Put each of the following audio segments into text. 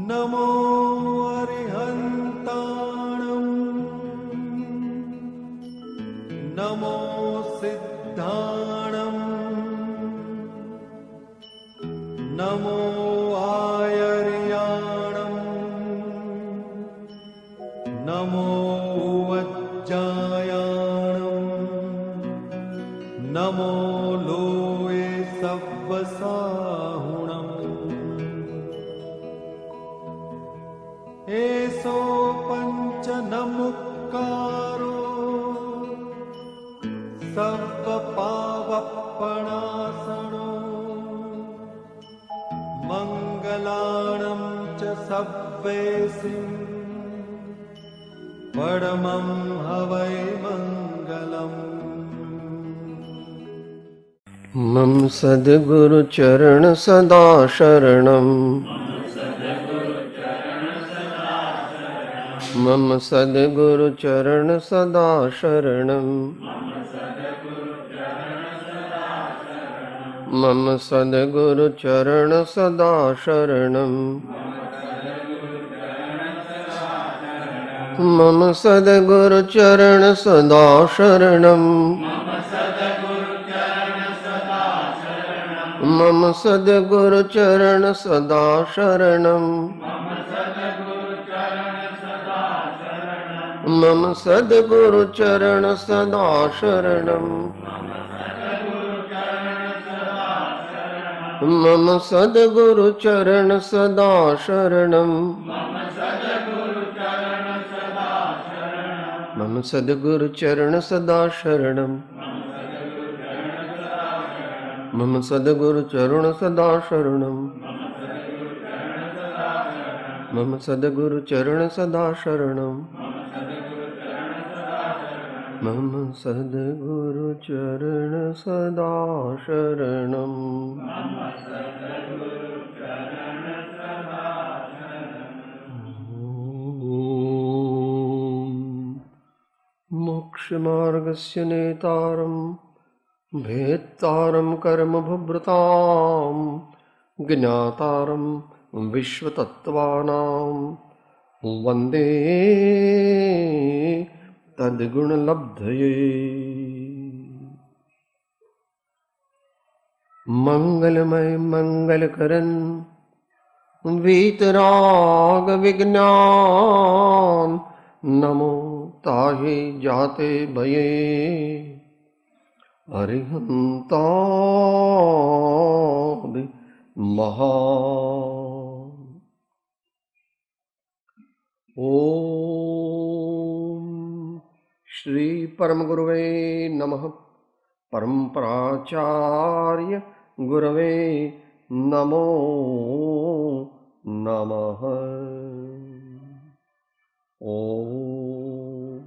नमो अरिहन्ताणं नमो सिद्धाणं नमो आयर्याणं नमो वज्जायाणं नमो लोये सव्वसाहुणम् एसो पंच नमुक्कारो सर्वपावपणासनो मंगलाणं च सव्वेसिं परमं हवै मंगलम्। मम सद्गुरु चरण सदा शरणम मम सद्गुरु चरण सदा शरणम मम सद्गुरु चरण सदा शरणम मम सद्गुरु चरण सदा शरणम मम सद्गुरु चरण सदा शरणम मम सद्गुरु चरण सदा शरणम मम सद्गुरु चरण सदा शरणम मम सद्गुरु चरण सदा शरणम मम सद्गुरु चरण सदा शरणम मम सद्गुरु चरण सदा शरणम मम सद्गुरु चरण सदा शरणम। मोक्ष मार्गस्य नेतारं भेत्तारं कर्मभृतां ज्ञातारं विश्वतत्त्वानां वन्दे तद्गुणलब्धये। मंगलमय मंगलकरन वीतराग विज्ञान नमो ताहि जाते भये अरिहंतादि महा। ओम श्री परम गुरुवे नमः। परम प्राचार्य गुरवे नमो नमः। ओम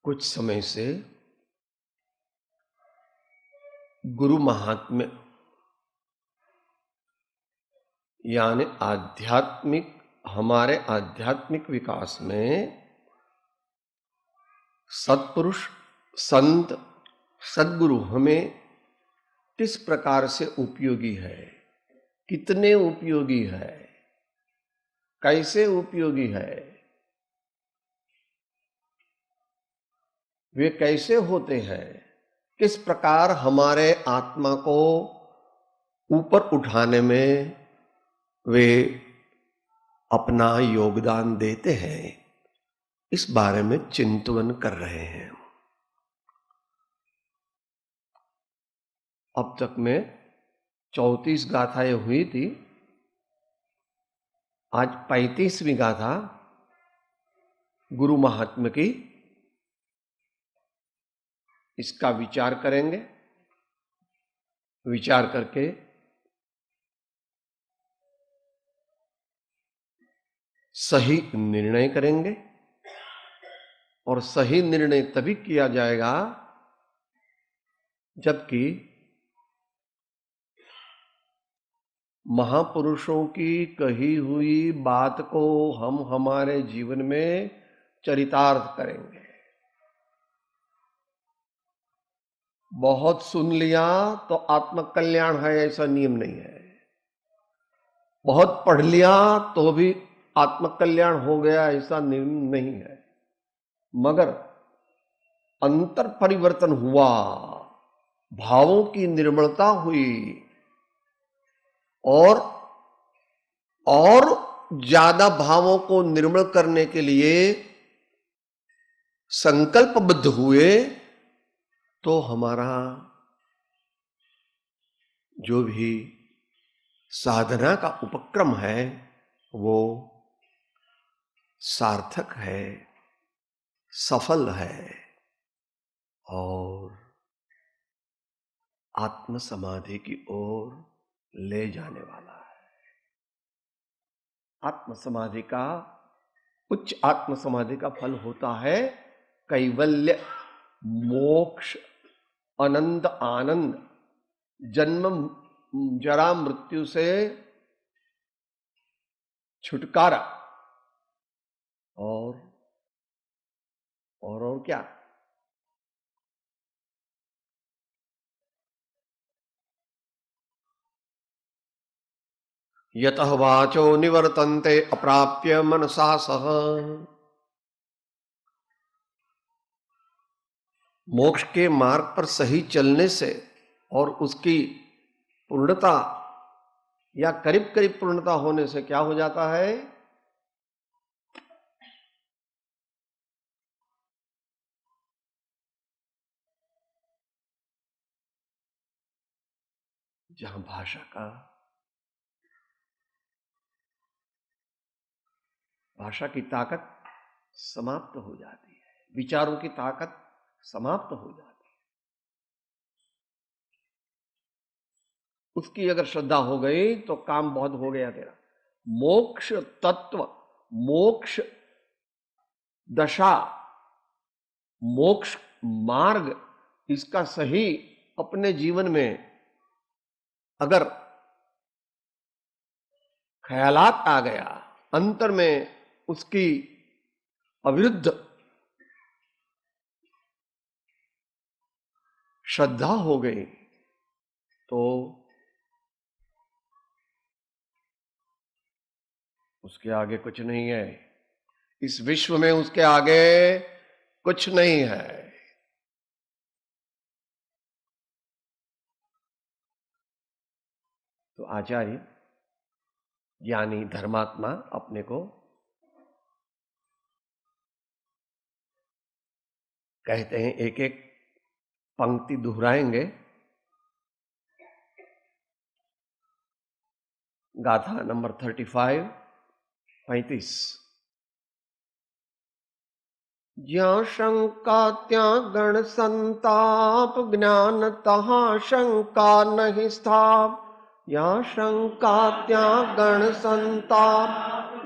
कुछ समय से गुरु महात्म्य यानी हमारे आध्यात्मिक विकास में सत्पुरुष संत सद्गुरु हमें किस प्रकार से उपयोगी है, कितने उपयोगी है, कैसे उपयोगी है, वे कैसे होते हैं, किस प्रकार हमारे आत्मा को ऊपर उठाने में वे अपना योगदान देते हैं, इस बारे में चिंतन कर रहे हैं। अब तक में 34 गाथाएं हुई थी, आज 35वीं गाथा गुरु महात्म्य की, इसका विचार करेंगे। विचार करके सही निर्णय करेंगे, और सही निर्णय तभी किया जाएगा जबकि महापुरुषों की कही हुई बात को हम हमारे जीवन में चरितार्थ करेंगे। बहुत सुन लिया तो आत्मकल्याण है ऐसा नियम नहीं है। बहुत पढ़ लिया तो भी आत्मकल्याण हो गया ऐसा नियम नहीं है। मगर अंतर परिवर्तन हुआ, भावों की निर्मलता हुई और ज्यादा भावों को निर्मल करने के लिए संकल्पबद्ध हुए तो हमारा जो भी साधना का उपक्रम है वो सार्थक है, सफल है और आत्म समाधि की ओर ले जाने वाला है। आत्म समाधि का, उच्च आत्म समाधि का फल होता है कैवल्य, मोक्ष, अनंत आनंद, जन्म जरा मृत्यु से छुटकारा और क्या? यतः वाचो निवर्तन्ते अप्राप्य मनसा सह। मोक्ष के मार्ग पर सही चलने से और उसकी पूर्णता या करीब करीब पूर्णता होने से क्या हो जाता है? जहां भाषा की ताकत समाप्त हो जाती है, विचारों की ताकत समाप्त हो जाती है, उसकी अगर श्रद्धा हो गई तो काम बहुत हो गया तेरा। मोक्ष तत्व, मोक्ष दशा, मोक्ष मार्ग, इसका सही अपने जीवन में अगर ख्यालात आ गया, अंतर में उसकी अविरुद्ध श्रद्धा हो गई तो उसके आगे कुछ नहीं है। इस विश्व में उसके आगे कुछ नहीं है। तो आचार्य ज्ञानी धर्मात्मा अपने को कहते हैं, एक एक पंक्ति दोहराएंगे। गाथा नंबर 35। ज्યાં शंका ત્યાં गण संताप, ज्ञान तहाँ शंका नहीं स्थाप। यहाँ शंका त्या गण संताप,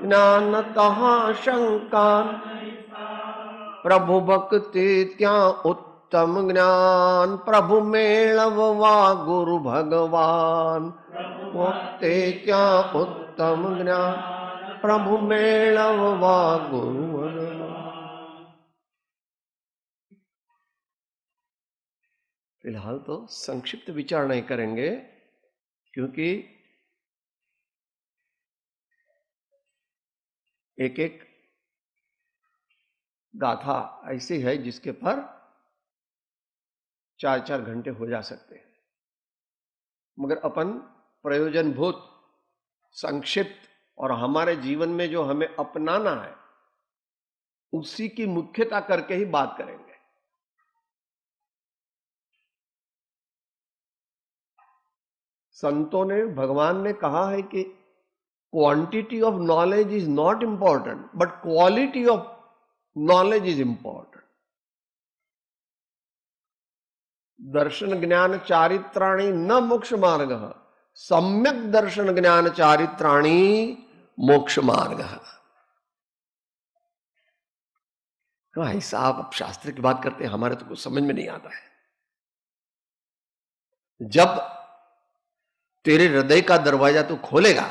ज्ञान तहाँ शंका। प्रभु भक्ति त्या उत्तम ज्ञान, प्रभु मेलवा गुरु भगवान। भक्ति त्या उत्तम ज्ञान, प्रभु मेलवा गुरु भगवान। फिलहाल तो संक्षिप्त विचार नहीं करेंगे, क्योंकि एक एक गाथा ऐसी है जिसके पर 4-4 घंटे हो जा सकते हैं। मगर अपन प्रयोजनभूत, संक्षिप्त और हमारे जीवन में जो हमें अपनाना है उसी की मुख्यता करके ही बात करेंगे। संतों ने, भगवान ने कहा है कि quantity of knowledge is not important, but quality of knowledge is important. दर्शन ज्ञान चारित्राणि न मोक्ष मार्ग, सम्यक दर्शन ज्ञान चारित्राणि मोक्ष मार्ग। भाई साहब, अब शास्त्र की बात करते हैं, हमारे तो कुछ समझ में नहीं आता है। जब तेरे हृदय का दरवाजा तू खोलेगा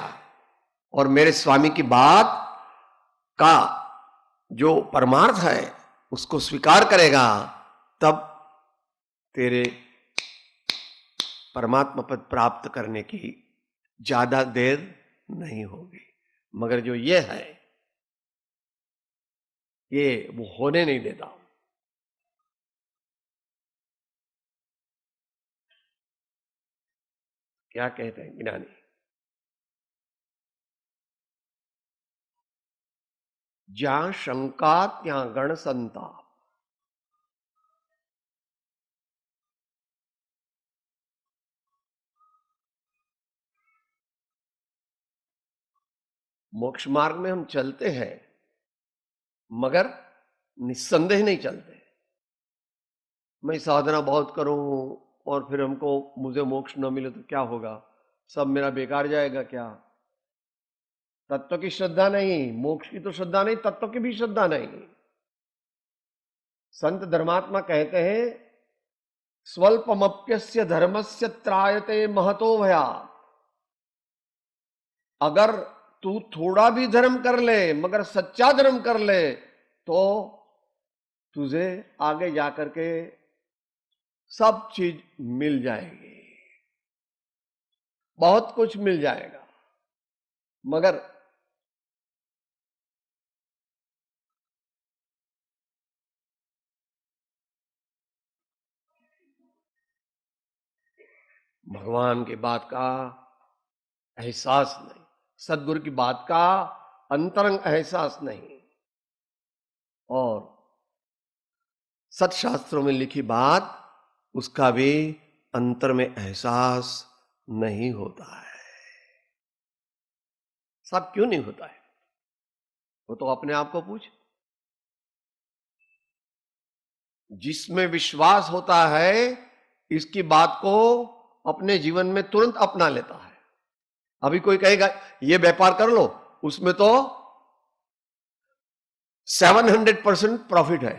और मेरे स्वामी की बात का जो परमार्थ है उसको स्वीकार करेगा, तब तेरे परमात्मा पद प्राप्त करने की ज्यादा देर नहीं होगी। मगर जो ये है, ये वो होने नहीं देता। क्या कहते हैं ज्ञानी? जहां शंका ત્યાં गण संताप। मोक्ष मार्ग में हम चलते हैं, मगर निस्संदेह नहीं चलते। मैं साधना बहुत करूं और फिर मुझे मोक्ष न मिले तो क्या होगा, सब मेरा बेकार जाएगा क्या? तत्व की श्रद्धा नहीं, मोक्ष की तो श्रद्धा नहीं, तत्व की भी श्रद्धा नहीं। संत धर्मात्मा कहते हैं, स्वल्पमप्यस्य धर्मस्य त्रायते महतो भया। अगर तू थोड़ा भी धर्म कर ले, मगर सच्चा धर्म कर ले, तो तुझे आगे जाकर के सब चीज मिल जाएगी, बहुत कुछ मिल जाएगा। मगर भगवान की बात का एहसास नहीं, सदगुरु की बात का अंतरंग एहसास नहीं, और सत्शास्त्रों में लिखी बात उसका भी अंतर में एहसास नहीं होता है। सब क्यों नहीं होता है? वो तो अपने आप को पूछ। जिसमें विश्वास होता है, इसकी बात को अपने जीवन में तुरंत अपना लेता है। अभी कोई कहेगा ये व्यापार कर लो, उसमें तो 700% प्रॉफिट है,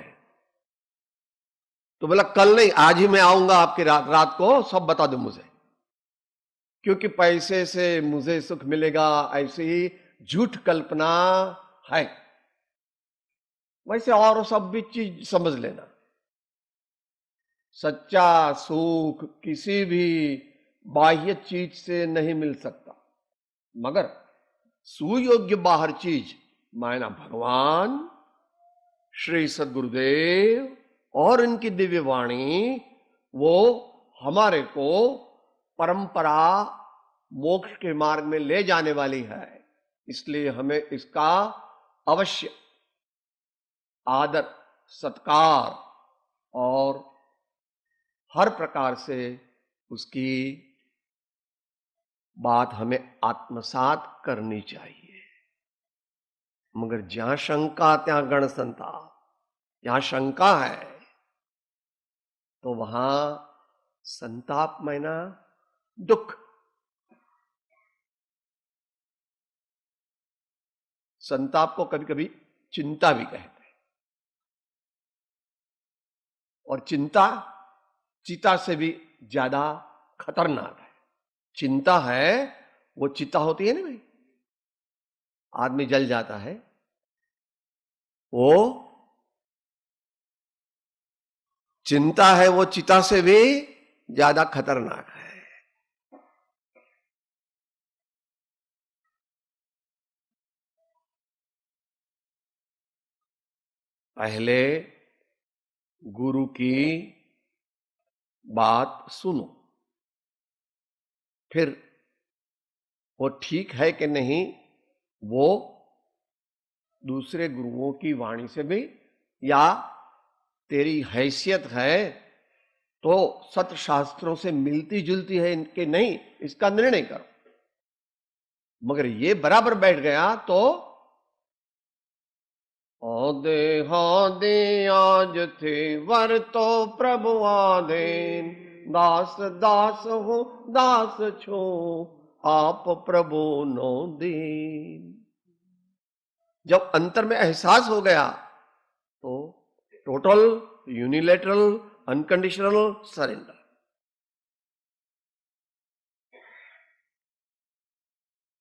तो बोला कल नहीं, आज ही मैं आऊंगा आपके रात को सब बता दो मुझे, क्योंकि पैसे से मुझे सुख मिलेगा, ऐसी ही झूठ कल्पना है। वैसे और सब भी चीज समझ लेना, सच्चा सुख किसी भी बाह्य चीज से नहीं मिल सकता, मगर सुयोग्य बाहर चीज मायना भगवान, श्री सद्गुरुदेव और इनकी दिव्य वाणी, वो हमारे को परंपरा मोक्ष के मार्ग में ले जाने वाली है। इसलिए हमें इसका अवश्य आदर, सत्कार और हर प्रकार से उसकी बात हमें आत्मसात करनी चाहिए। मगर जहां शंका ત્યાં गण संताप, जहां शंका है तो वहां संताप मायना दुख। संताप को कभी कभी चिंता भी कहते हैं, और चिंता चिता से भी ज्यादा खतरनाक है। चिंता है वो चिता होती है ना भाई, आदमी जल जाता है, वो चिंता है वो चिता से भी ज्यादा खतरनाक है। पहले गुरु की बात सुनो, फिर वो ठीक है कि नहीं वो दूसरे गुरुओं की वाणी से भी, या तेरी हैसियत है तो सत शास्त्रों से मिलती जुलती है कि नहीं, इसका निर्णय करो। मगर ये बराबर बैठ गया तो आदे हादे आज थे वर तो प्रभु आदेन, दास दास हो दास छो आप प्रभु नो दीन। जब अंतर में एहसास हो गया तो टोटल यूनिलेटरल अनकंडीशनल सरेंडर।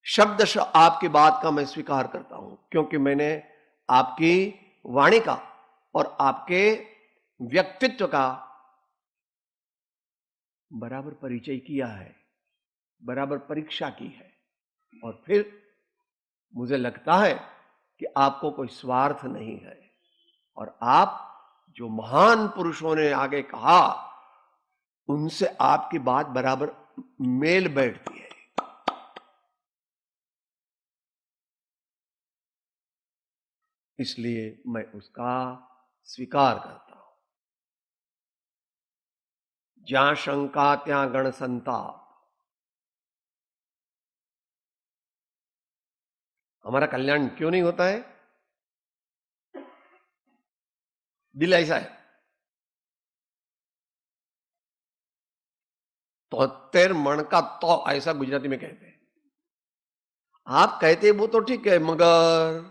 शब्द आपकी बात का मैं स्वीकार करता हूं, क्योंकि मैंने आपकी वाणी का और आपके व्यक्तित्व का बराबर परिचय किया है, बराबर परीक्षा की है, और फिर मुझे लगता है कि आपको कोई स्वार्थ नहीं है और आप जो महान पुरुषों ने आगे कहा उनसे आपकी बात बराबर मेल बैठती है। इसलिए मैं उसका स्वीकार करता हूं। जहां शंका त्यां गण संताप। हमारा कल्याण क्यों नहीं होता है? दिल ऐसा है। तो तेर मन का तो ऐसा गुजराती में कहते हैं। आप कहते वो तो ठीक है मगर,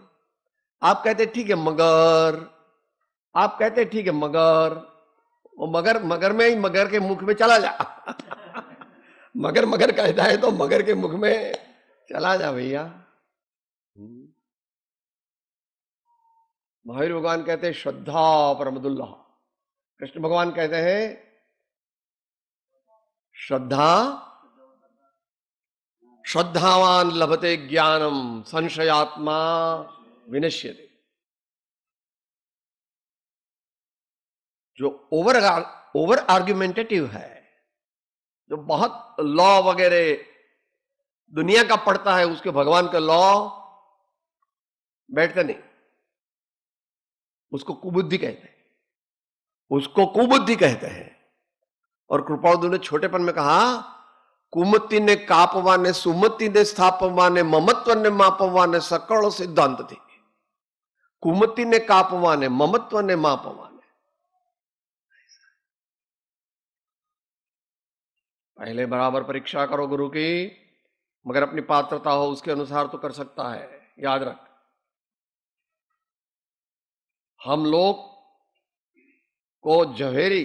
आप कहते ठीक है मगर, आप कहते ठीक है मगर, वो मगर मगर में ही मगर के मुख में चला जा। मगर मगर कहता है तो मगर के मुख में चला जा भैया। महावीर भगवान कहते हैं श्रद्धा परमदुल्लाह। कृष्ण भगवान कहते हैं श्रद्धा श्रद्धावान लभते ज्ञानम संशयात्मा विनश्यते। जो ओवर आर्ग्यूमेंटेटिव है, जो बहुत लॉ वगैरह दुनिया का पढ़ता है, उसके भगवान का लॉ बैठते नहीं। उसको कुबुद्धि कहते हैं, उसको कुबुद्धि कहते हैं। और कृपालु ने छोटेपन में कहा कुमति ने कापवा ने सुमति ने स्थापवा ने ममत्व ने मापवा ने सकल सिद्धांत थी। कुमति ने कापवा ने ममत्व ने मापवा ने। पहले बराबर परीक्षा करो गुरु की, मगर अपनी पात्रता हो उसके अनुसार तो कर सकता है। याद रख, हम लोग को जवेरी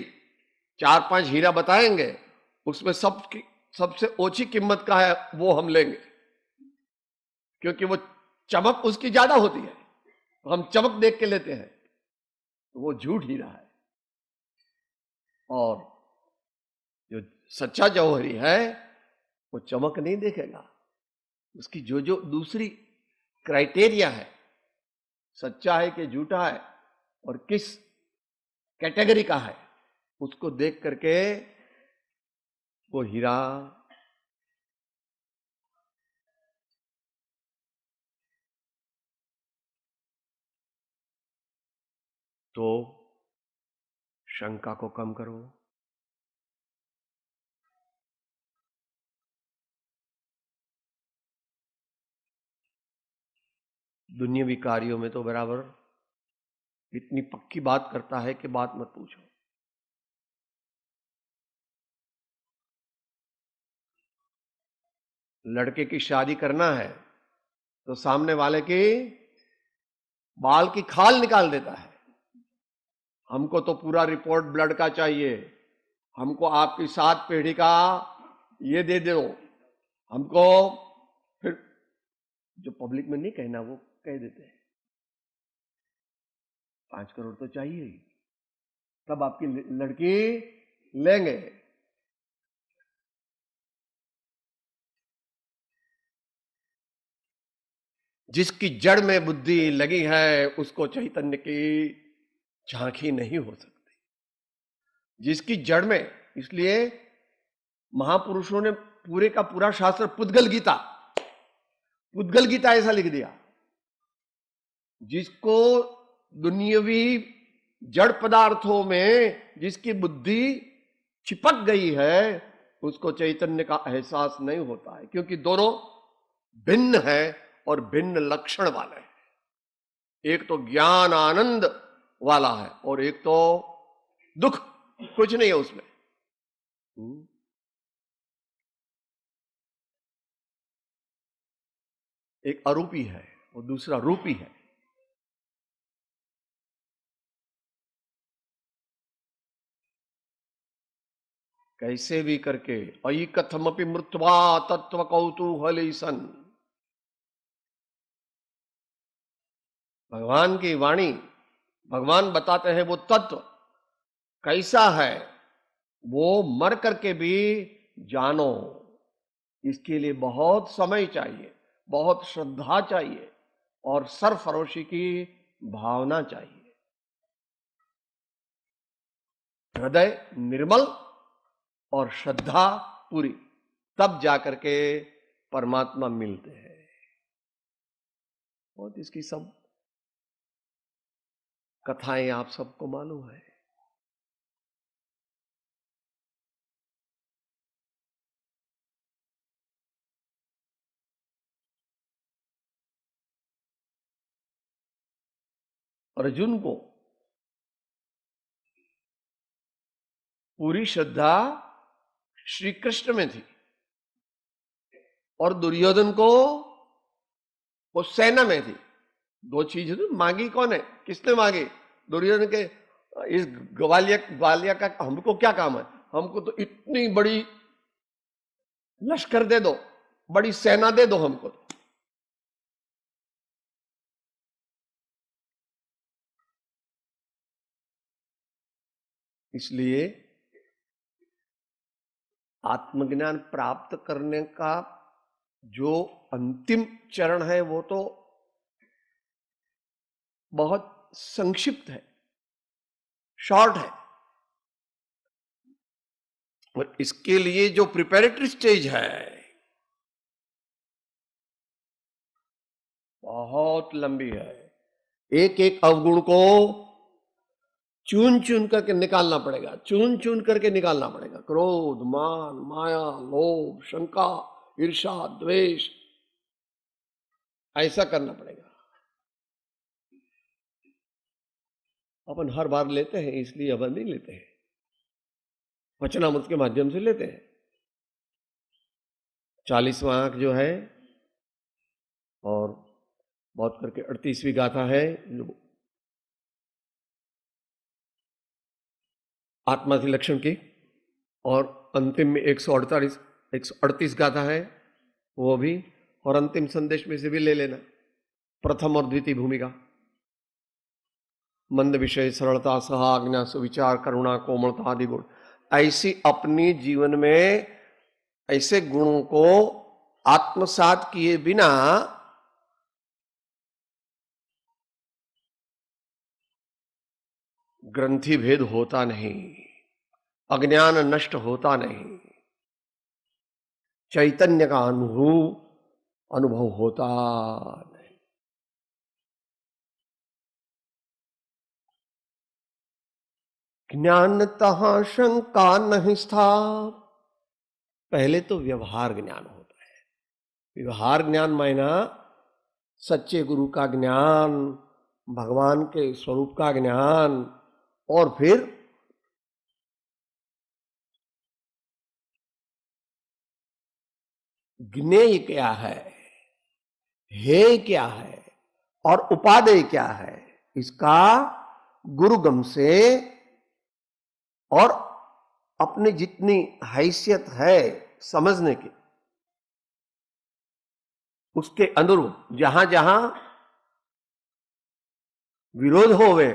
4-5 हीरा बताएंगे, उसमें सबसे ओछी कीमत का है वो हम लेंगे, क्योंकि वो चमक उसकी ज्यादा होती है, तो हम चमक देख के लेते हैं, तो वो झूठ हीरा है। और जो सच्चा जौहरी है वो चमक नहीं देखेगा, उसकी जो जो दूसरी क्राइटेरिया है, सच्चा है कि झूठा है और किस कैटेगरी का है, उसको देख करके वो हीरा तो शंका को कम करो। दुनियावी कार्यों में तो बराबर इतनी पक्की बात करता है कि बात मत पूछो। लड़के की शादी करना है तो सामने वाले की बाल की खाल निकाल देता है। हमको तो पूरा रिपोर्ट ब्लड का चाहिए, हमको आपकी 7 पीढ़ी का ये दे दो, हमको। फिर जो पब्लिक में नहीं कहना वो कह देते हैं 5 करोड़ तो चाहिए ही, तब आपकी लड़की लेंगे। जिसकी जड़ में बुद्धि लगी है उसको चैतन्य की झांकी नहीं हो सकती। जिसकी जड़ में, इसलिए महापुरुषों ने पूरे का पूरा शास्त्र पुद्गल गीता ऐसा लिख दिया। जिसको दुनियावी जड़ पदार्थों में जिसकी बुद्धि चिपक गई है उसको चैतन्य का एहसास नहीं होता है, क्योंकि दोनों भिन्न है और भिन्न लक्षण वाले हैं। एक तो ज्ञान आनंद वाला है और एक तो दुख, कुछ नहीं है उसमें। एक अरूपी है और दूसरा रूपी है। कैसे भी करके अयि कथमपि मृत्वा तत्व कौतूहल सन। भगवान की वाणी भगवान बताते हैं वो तत्व कैसा है, वो मर करके भी जानो। इसके लिए बहुत समय चाहिए, बहुत श्रद्धा चाहिए और सरफरोशी की भावना चाहिए। हृदय निर्मल और श्रद्धा पूरी, तब जाकर के परमात्मा मिलते हैं। और इसकी सब कथाएं आप सबको मालूम है। अर्जुन को पूरी श्रद्धा श्री कृष्ण में थी और दुर्योधन को वो सेना में थी। दो चीज मांगी कौन है, किसने मांगी? दुर्योधन के इस ग्वालिया का हमको क्या काम है, हमको तो इतनी बड़ी लश्कर दे दो, बड़ी सेना दे दो हमको। इसलिए आत्मज्ञान प्राप्त करने का जो अंतिम चरण है वो तो बहुत संक्षिप्त है, शॉर्ट है। और इसके लिए जो प्रिपरेटरी स्टेज है बहुत लंबी है। एक एक अवगुण को चुन चुन करके निकालना पड़ेगा, चुन चुन करके निकालना पड़ेगा। क्रोध, मान, माया, लोभ, शंका, ईर्ष्या, द्वेष, ऐसा करना पड़ेगा। अपन हर बार लेते हैं, इसलिए अपन नहीं लेते हैं, वचनामृत के माध्यम से लेते हैं। 40वां अंक जो है और बहुत करके 38वीं गाथा है जो आत्माधिलक्षण की, और अंतिम में 138 गाथा है वो भी, और अंतिम संदेश में से भी ले लेना, प्रथम और द्वितीय भूमिका। मंद विषय, सरलता, सहाज्ञा, सुविचार, करुणा, कोमलता आदि गुण। ऐसी अपनी जीवन में ऐसे गुणों को आत्मसात किए बिना ग्रंथि भेद होता नहीं, अज्ञान नष्ट होता नहीं, चैतन्य का अनुभव होता नहीं। ज्ञान तहां शंका नहीं था। पहले तो व्यवहार ज्ञान होता है। व्यवहार ज्ञान मायना सच्चे गुरु का ज्ञान, भगवान के स्वरूप का ज्ञान, और फिर ज्ञेय क्या है, हेय क्या है और उपादेय क्या है, इसका गुरुगम से और अपनी जितनी हैसियत है समझने की, उसके अनुरूप जहां जहां विरोध होवे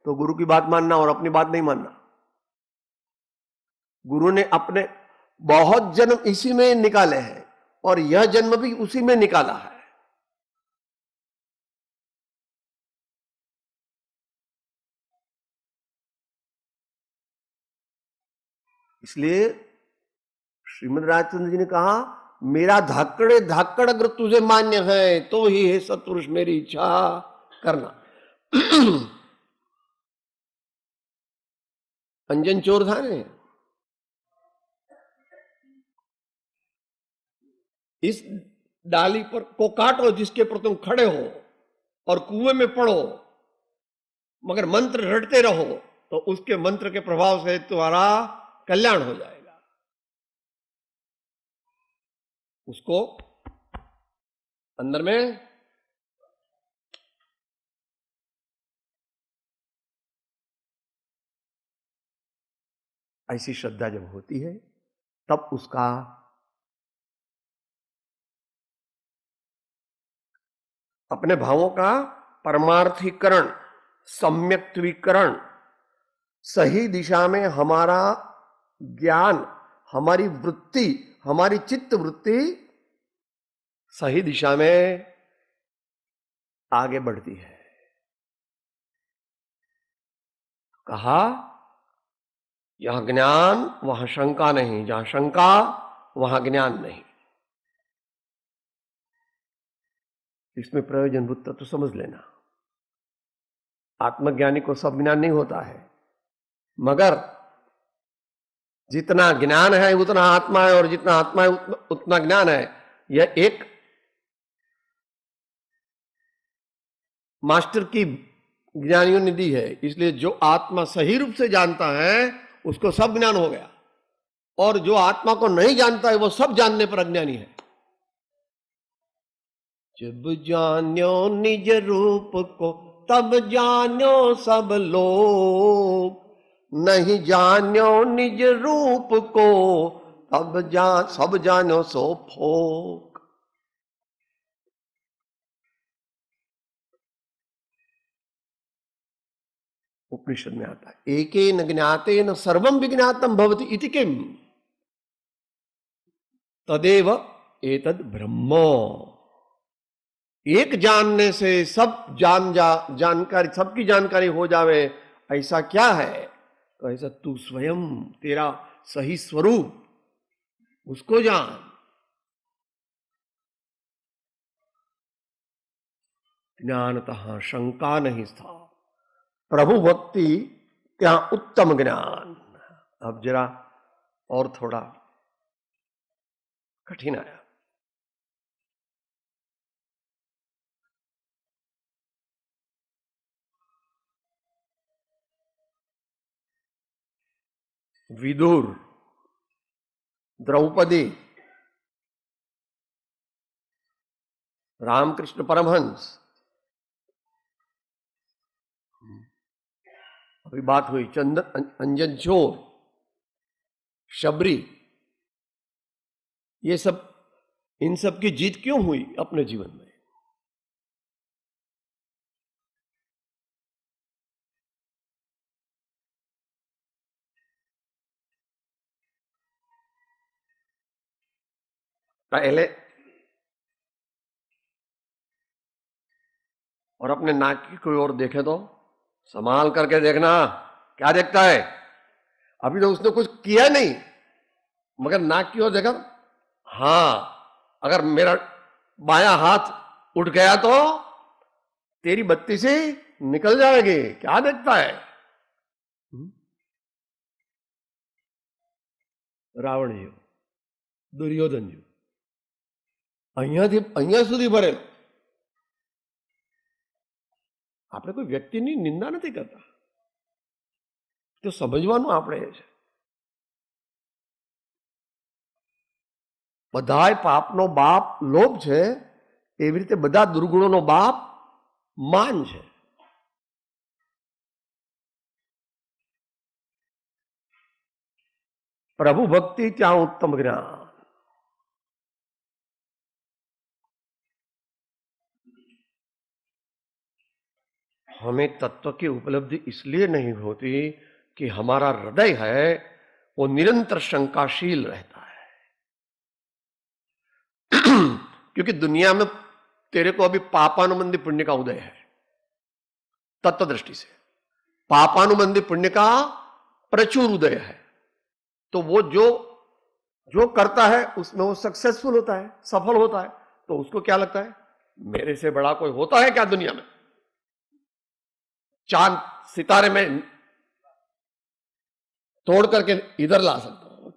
तो गुरु की बात मानना और अपनी बात नहीं मानना। गुरु ने अपने बहुत जन्म इसी में निकाले हैं और यह जन्म भी उसी में निकाला है। इसलिए श्रीमद् राजचंद्र जी ने कहा, मेरा धाकड़े धाकड़ अगर तुझे मान्य है तो ही है सत्पुरुष मेरी इच्छा करना। अंजन चोर था ने, इस डाली पर को काटो जिसके पर तुम खड़े हो और कुएं में पड़ो, मगर मंत्र रटते रहो तो उसके मंत्र के प्रभाव से तुम्हारा कल्याण हो जाएगा। उसको अंदर में ऐसी श्रद्धा जब होती है तब उसका अपने भावों का परमार्थीकरण सम्यक्त्वीकरण, सही दिशा में हमारा ज्ञान, हमारी वृत्ति, हमारी चित्त वृत्ति सही दिशा में आगे बढ़ती है। कहा यहां ज्ञान वहां शंका नहीं, जहां शंका वहां ज्ञान नहीं। इसमें प्रयोजनभूत तत्व तो समझ लेना। आत्मज्ञानी को सब ज्ञान नहीं होता है, मगर जितना ज्ञान है उतना आत्मा है, और जितना आत्मा है उतना ज्ञान है। यह एक मास्टर की ज्ञानियों ने दी है। इसलिए जो आत्मा सही रूप से जानता है उसको सब ज्ञान हो गया, और जो आत्मा को नहीं जानता है वो सब जानने पर अज्ञानी है। जब जान्यो निज रूप को तब जान्यो सब लोग, नहीं जान्यो निज रूप को तब सब जान्यो सो फोक। उपनिषद में आता है एकेन ज्ञातेन सर्वं विज्ञातम भवति इति किम तदेव एतद् ब्रह्म। एक जानने से सब जानकारी, सबकी जानकारी हो जावे, ऐसा क्या है? तो ऐसा तू स्वयं, तेरा सही स्वरूप उसको जान। ज्ञानतः शंका नहीं था, प्रभु भक्ति त्या उत्तम ज्ञान। अब जरा और थोड़ा कठिन आया। विदुर, द्रौपदी, रामकृष्ण परमहंस, अभी बात हुई अंजन चोर, शबरी, ये सब, इन सब की जीत क्यों हुई अपने जीवन में? पहले और अपने नाक की कोई और देखे तो संभाल करके देखना, क्या देखता है? अभी तो उसने कुछ किया नहीं, मगर नाक की ओर देखा, हाँ अगर मेरा बायां हाथ उठ गया तो तेरी बत्ती से निकल जाएगी। क्या देखता है? रावण जी, दुर्योधन जी, અહીંયા સુધી ભરેલો। આપણે કોઈ વ્યક્તિની નિંદા નથી કરતા, તો સમજવાનું આપણે છે બધાય પાપનો બાપ લોભ છે, એવી રીતે બધા દુર્ગુણોનો બાપ માન છે। પ્રભુ ભક્તિ ત્યાં उत्तम ज्ञान। हमें तत्व की उपलब्धि इसलिए नहीं होती कि हमारा हृदय है वो निरंतर शंकाशील रहता है। क्योंकि दुनिया में तेरे को अभी पापानुबंधी पुण्य का उदय है। तत्व दृष्टि से पापानुबंधी पुण्य का प्रचुर उदय है, तो वो जो करता है उसमें वो सक्सेसफुल होता है, सफल होता है। तो उसको क्या लगता है, मेरे से बड़ा कोई होता है क्या दुनिया में? चांद सितारे में तोड़ करके इधर ला सकता हूं,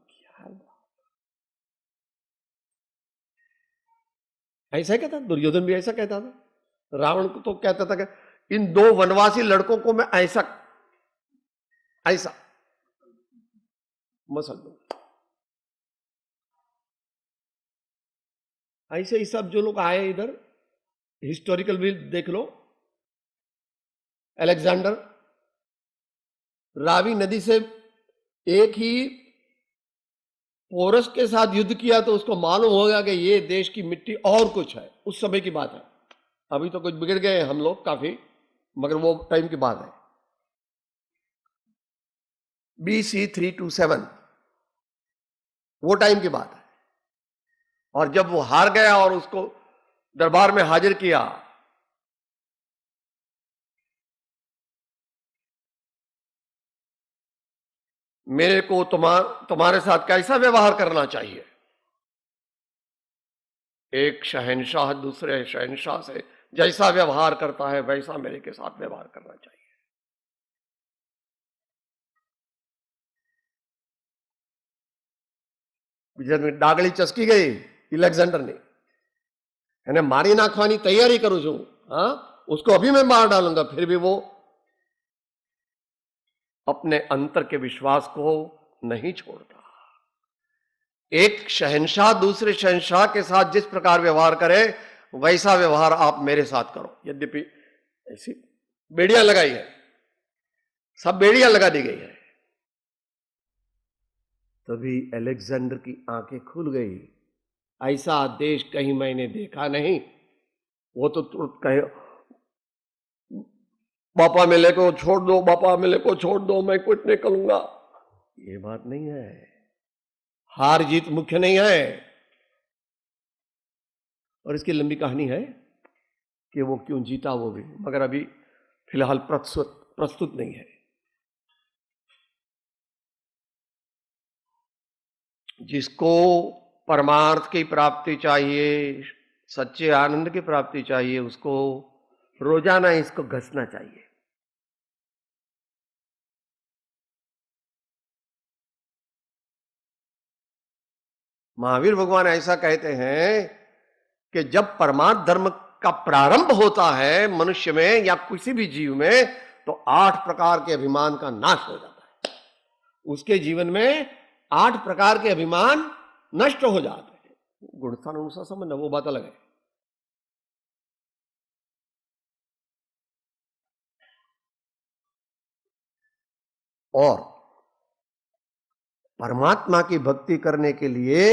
ऐसा कहता था दुर्योधन भी, ऐसा कहता था। रावण को तो कहता था कि इन दो वनवासी लड़कों को मैं ऐसा मसल दूं। ऐसे ही सब जो लोग आए इधर, हिस्टोरिकल भी देख लो। अलेक्जेंडर, रावी नदी से एक ही पोरस के साथ युद्ध किया तो उसको मालूम हो गया कि ये देश की मिट्टी और कुछ है। उस समय की बात है, अभी तो कुछ बिगड़ गए हम लोग काफी, मगर वो टाइम की बात है, BC 327, वो टाइम की बात है। और जब वो हार गया और उसको दरबार में हाजिर किया, मेरे को तुम्हारे साथ कैसा व्यवहार करना चाहिए? एक शहंशाह दूसरे शहंशाह से जैसा व्यवहार करता है वैसा मेरे के साथ व्यवहार करना चाहिए। गुजरात में डागड़ी चसकी गई इलेक्जेंडर ने, એને મારી નાખવાની તૈયારી કરું છું, हाँ, उसको अभी मैं मार डालूंगा। फिर भी वो अपने अंतर के विश्वास को नहीं छोड़ता। एक शहंशाह दूसरे शहंशाह के साथ जिस प्रकार व्यवहार करे वैसा व्यवहार आप मेरे साथ करो। यद्यपि ऐसी बेड़ियां लगाई है, सब बेड़ियां लगा दी गई है। तभी अलेक्जेंडर की आंखें खुल गई। ऐसा देश कहीं मैंने देखा नहीं। वो तो तुरंत कहे, बापा मेले को छोड़ दो, बापा मेले को छोड़ दो, मैं कुछ नहीं करूंगा। ये बात नहीं है, हार जीत मुख्य नहीं है। और इसकी लंबी कहानी है कि वो क्यों जीता, वो भी, मगर अभी फिलहाल प्रस्तुत नहीं है। जिसको परमार्थ की प्राप्ति चाहिए, सच्चे आनंद की प्राप्ति चाहिए, उसको रोजाना इसको घसना चाहिए। महावीर भगवान ऐसा कहते हैं कि जब परमार्थ धर्म का प्रारंभ होता है मनुष्य में या किसी भी जीव में, तो 8 प्रकार के अभिमान का नाश हो जाता है। उसके जीवन में 8 प्रकार के अभिमान नष्ट हो जाते हैं। गुणस्थान अनुसार समझना, वो बात अलग है। और परमात्मा की भक्ति करने के लिए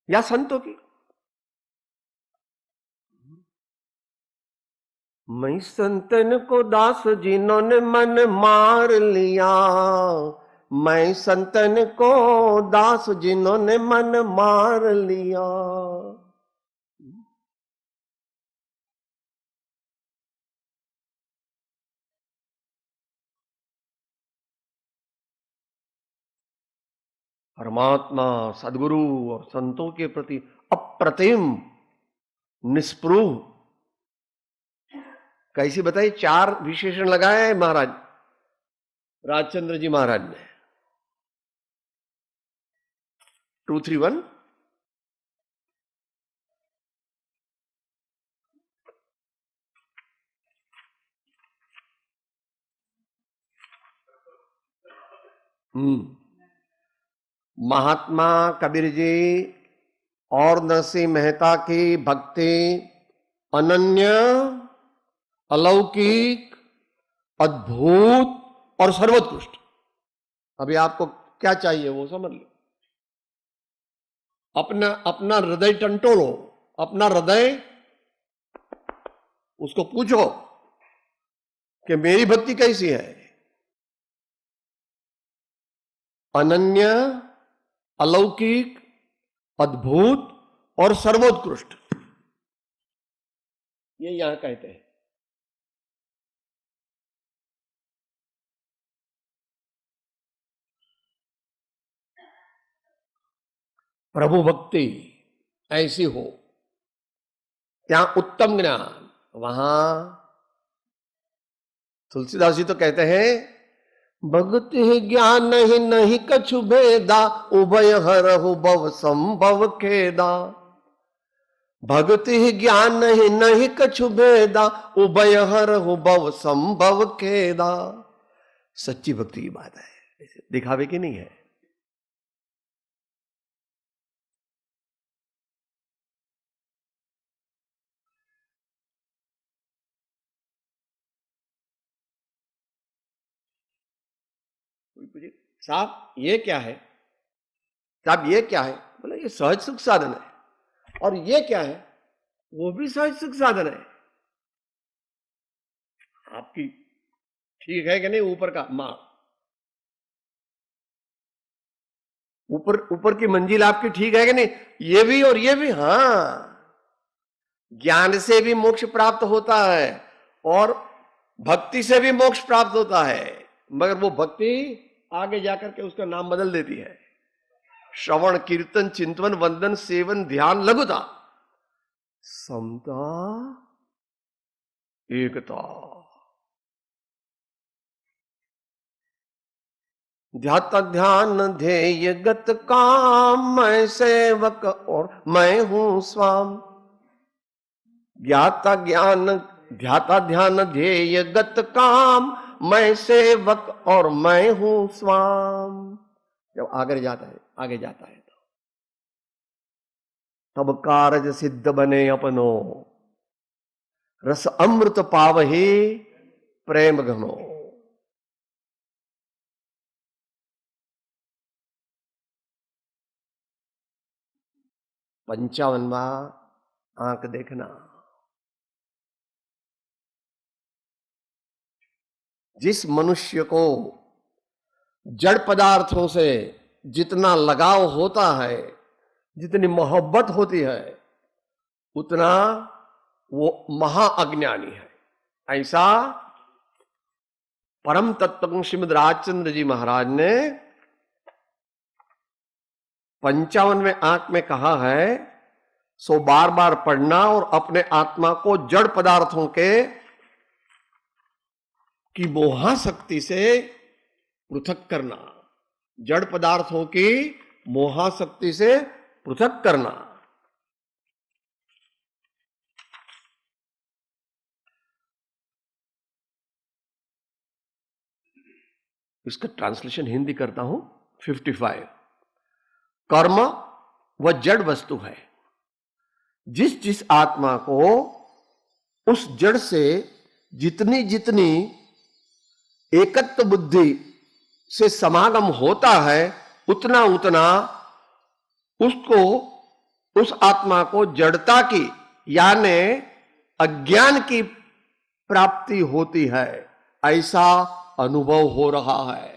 या संतों की, मैं संतन को दास जिन्होंने मन मार लिया, मैं संतन को दास जिन्होंने मन मार लिया। परमात्मा, सदगुरु और संतों के प्रति अप्रतिम निस्पृह, कैसी बताइए, 4 विशेषण लगाए हैं महाराज राजचंद्र जी महाराज ने। 231 महात्मा कबीर जी और नरसिंह मेहता की भक्ति अनन्य, अलौकिक, अद्भुत और सर्वोत्कृष्ट। अभी आपको क्या चाहिए वो समझ लो। अपना हृदय टंटोलो, अपना हृदय उसको पूछो कि मेरी भक्ति कैसी है। अनन्य, अलौकिक, अद्भुत और सर्वोत्कृष्ट, ये यहां कहते हैं। प्रभु भक्ति ऐसी हो, क्या उत्तम ज्ञान। वहां तुलसीदास जी तो कहते हैं, भक्ति ज्ञान नहीं नहीं कछु भेदा, उभय हरहु भव संभव खेदा। भक्ति ज्ञान नहीं नहीं कछु भेदा, उभय हरहु भव संभव खेदा। सच्ची भक्ति की बात है, दिखावे की नहीं है। साहब ये क्या है, साहब ये क्या है? बोले ये सहज सुख साधन है। और ये क्या है? वो भी सहज सुख साधन है। आपकी ठीक है कि नहीं? ऊपर का माँ, ऊपर ऊपर की मंजिल आपकी ठीक है कि नहीं? ये भी और ये भी, हाँ। ज्ञान से भी मोक्ष प्राप्त होता है और भक्ति से भी मोक्ष प्राप्त होता है, मगर वो भक्ति आगे जाकर के उसका नाम बदल देती है। श्रवण कीर्तन चिंतन वंदन सेवन ध्यान लघुता समता एकता, ध्याता ध्यान ध्येय गत काम, मैं सेवक और मैं हूं स्वाम। ज्ञाता ज्ञान ध्याता ध्यान ध्येय गत काम, मैं सेवक और मैं हूं स्वाम। जब आगे जाता है तब कारज सिद्ध बने अपनो, रस अमृत पावही प्रेम घनो। 55वां आंक देखना। जिस मनुष्य को जड़ पदार्थों से जितना लगाव होता है, जितनी मोहब्बत होती है, उतना वो महाअज्ञानी है। ऐसा परम तत्व श्रीमद राजचंद्र जी महाराज ने 55वें आंक में कहा है। सो बार बार पढ़ना और अपने आत्मा को जड़ पदार्थों की मोहाशक्ति से पृथक करना, जड़ पदार्थों की मोहाशक्ति से पृथक करना। इसका ट्रांसलेशन हिंदी करता हूं। 55, कर्म वह जड़ वस्तु है। जिस जिस आत्मा को उस जड़ से जितनी जितनी एकत्व बुद्धि से समागम होता है, उतना उतना उसको, उस आत्मा को जड़ता की यानी अज्ञान की प्राप्ति होती है, ऐसा अनुभव हो रहा है।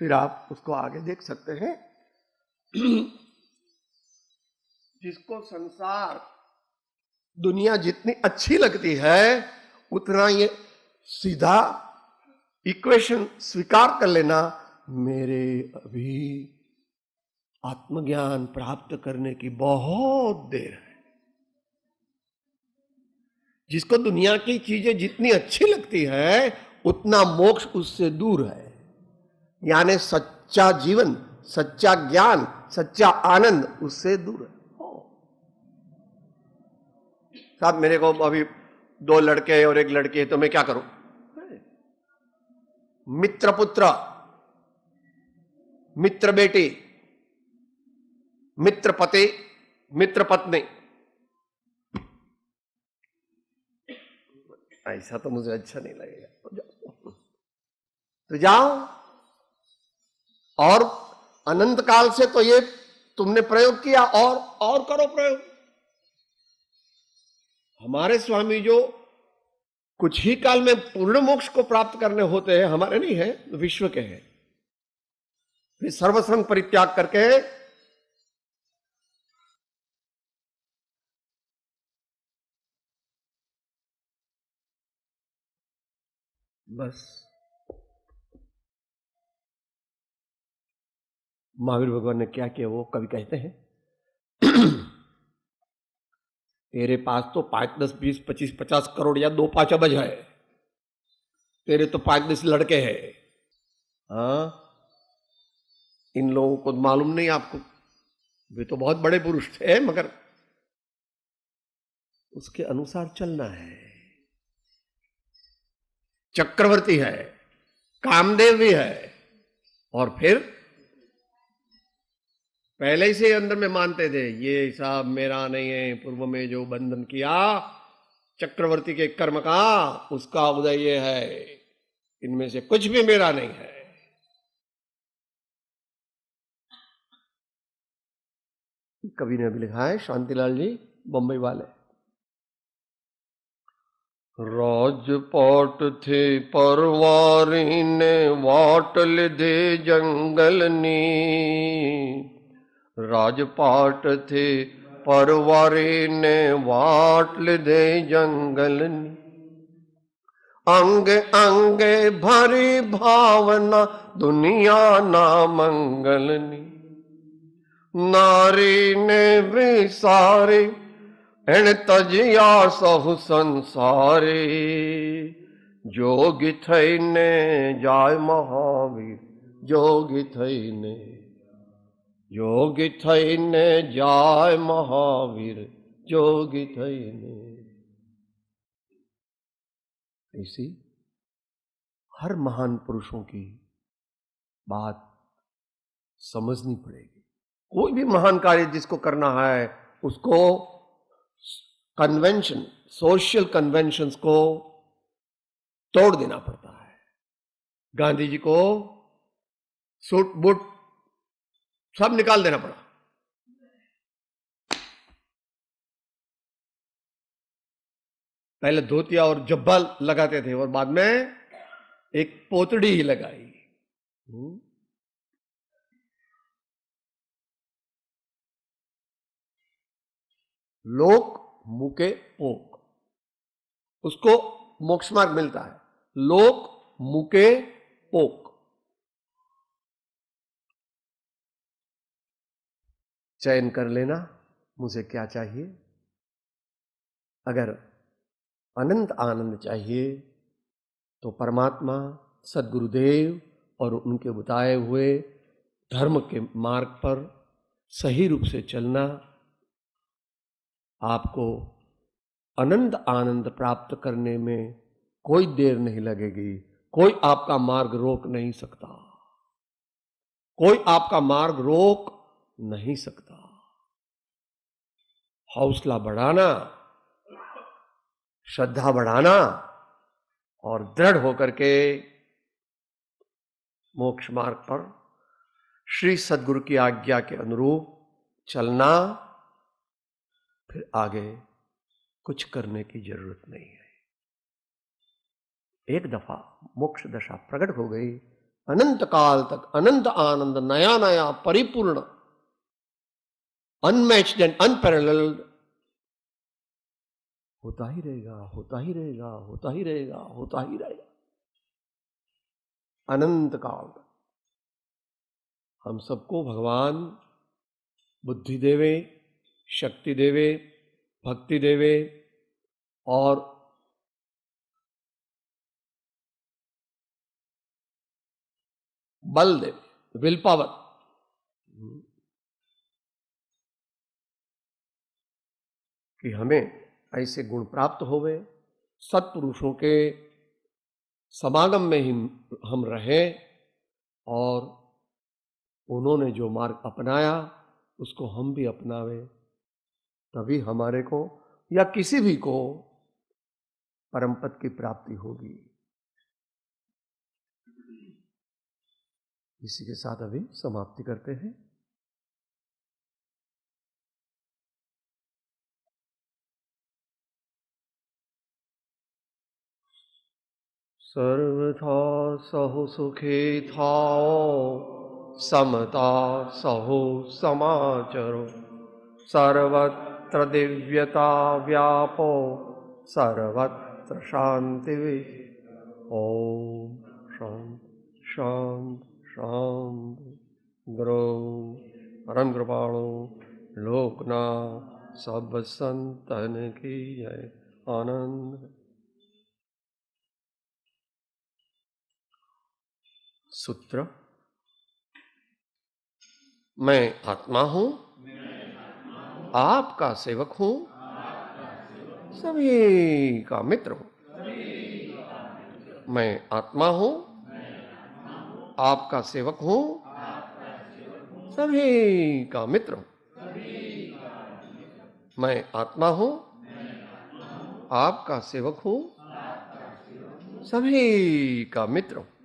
फिर आप उसको आगे देख सकते हैं। जिसको संसार दुनिया जितनी अच्छी लगती है, उतना ये सीधा इक्वेशन स्वीकार कर लेना, मेरे अभी आत्मज्ञान प्राप्त करने की बहुत देर है। जिसको दुनिया की चीजें जितनी अच्छी लगती है, उतना मोक्ष उससे दूर है। यानी सच्चा जीवन, सच्चा ज्ञान, सच्चा आनंद उससे दूर है। साहब मेरे को अभी 2 लड़के और 1 लड़की है, तो मैं क्या करूं? मित्र पुत्र, मित्र बेटी, मित्र पति, मित्र पत्नी, ऐसा तो मुझे अच्छा नहीं लगेगा। तो जाओ, और अनंत काल से तो ये तुमने प्रयोग किया, और करो प्रयोग। हमारे स्वामी जो कुछ ही काल में पूर्ण मोक्ष को प्राप्त करने होते हैं, हमारे नहीं है, विश्व के हैं। फिर सर्वसंग परित्याग करके बस महावीर भगवान ने क्या किया, वो कवि कहते हैं, तेरे पास तो 5, 10, 20, 25, 50 करोड़ या 2-5 अबज है, तेरे तो 5-10 लड़के हैं। हाँ, इन लोगों को मालूम नहीं आपको, वे तो बहुत बड़े पुरुष थे, मगर उसके अनुसार चलना है। चक्रवर्ती है, कामदेव भी है, और फिर पहले से अंदर में मानते थे ये सब मेरा नहीं है। पूर्व में जो बंधन किया चक्रवर्ती के कर्म का, उसका उदय ये है, इनमें से कुछ भी मेरा नहीं है। कवि ने अभी लिखा है, शांतिलाल जी बंबई वाले। राजपाट थे परवारी ने वाट लिधे जंगलनी। राजपाट थे परवारी ने वाट लिधे जंगलनी। अंग अंगे भरी भावना दुनिया ना मंगलनी। नारी ने विसारे एण तजिया सहु संसारे। जोगी थईने जाय महावीर, जोगी थईने, जोगी थईने जाय महावीर, जोगी थईने। ऐसी हर महान पुरुषों की बात समझनी पड़ेगी। कोई भी महान कार्य जिसको करना है उसको कन्वेंशन, सोशल कन्वेंशंस को तोड़ देना पड़ता है। गांधी जी को सूट बूट सब निकाल देना पड़ा। पहले धोतिया और जब्बा लगाते थे और बाद में एक पोतड़ी ही लगाई। लोक मुके पोक, उसको मोक्ष मार्ग मिलता है। लोक मुके पोक। चयन कर लेना मुझे क्या चाहिए। अगर अनंत आनंद चाहिए तो परमात्मा, सद्गुरुदेव और उनके बताए हुए धर्म के मार्ग पर सही रूप से चलना आपको अनंत आनंद प्राप्त करने में कोई देर नहीं लगेगी। कोई आपका मार्ग रोक नहीं सकता, कोई आपका मार्ग रोक नहीं सकता। हौसला बढ़ाना, श्रद्धा बढ़ाना और दृढ़ होकर के मोक्ष मार्ग पर श्री सद्गुरु की आज्ञा के अनुरूप चलना, फिर आगे कुछ करने की जरूरत नहीं है। एक दफा मोक्ष दशा प्रकट हो गई, अनंत काल तक अनंत आनंद नया नया परिपूर्ण, अनमैच्ड एंड अनपैरेलल्ड होता ही रहेगा, होता ही रहेगा, होता ही रहेगा, होता ही रहेगा अनंत काल तक। हम सबको भगवान बुद्धि देवे, शक्ति देवे, भक्ति देवे और बल देवे, विल पावर। कि हमें ऐसे गुण प्राप्त होवे, सत्पुरुषों के समागम में ही हम रहें और उन्होंने जो मार्ग अपनाया उसको हम भी अपनावें। तभी हमारे को या किसी भी को परम पद की प्राप्ति होगी। इसी के साथ अभी समाप्ति करते हैं। सर्वथा सहो सुखी थाओ, समता सहो समाचरो। सर्वत्र दिव्यता व्यापो, सर्वत्र शांति। ओम शांति शांति शांति। गुरु परम कृपाणु लोकनाथ सब संतन की जय। आनंद। सूत्र। मैं आत्मा हूं, आपका सेवक हूं, सभी का मित्र हूं। मैं आत्मा हूं, आपका सेवक हूं, सभी का मित्र हूं। मैं आत्मा हूं, आपका सेवक हूं, सभी का मित्र हूं।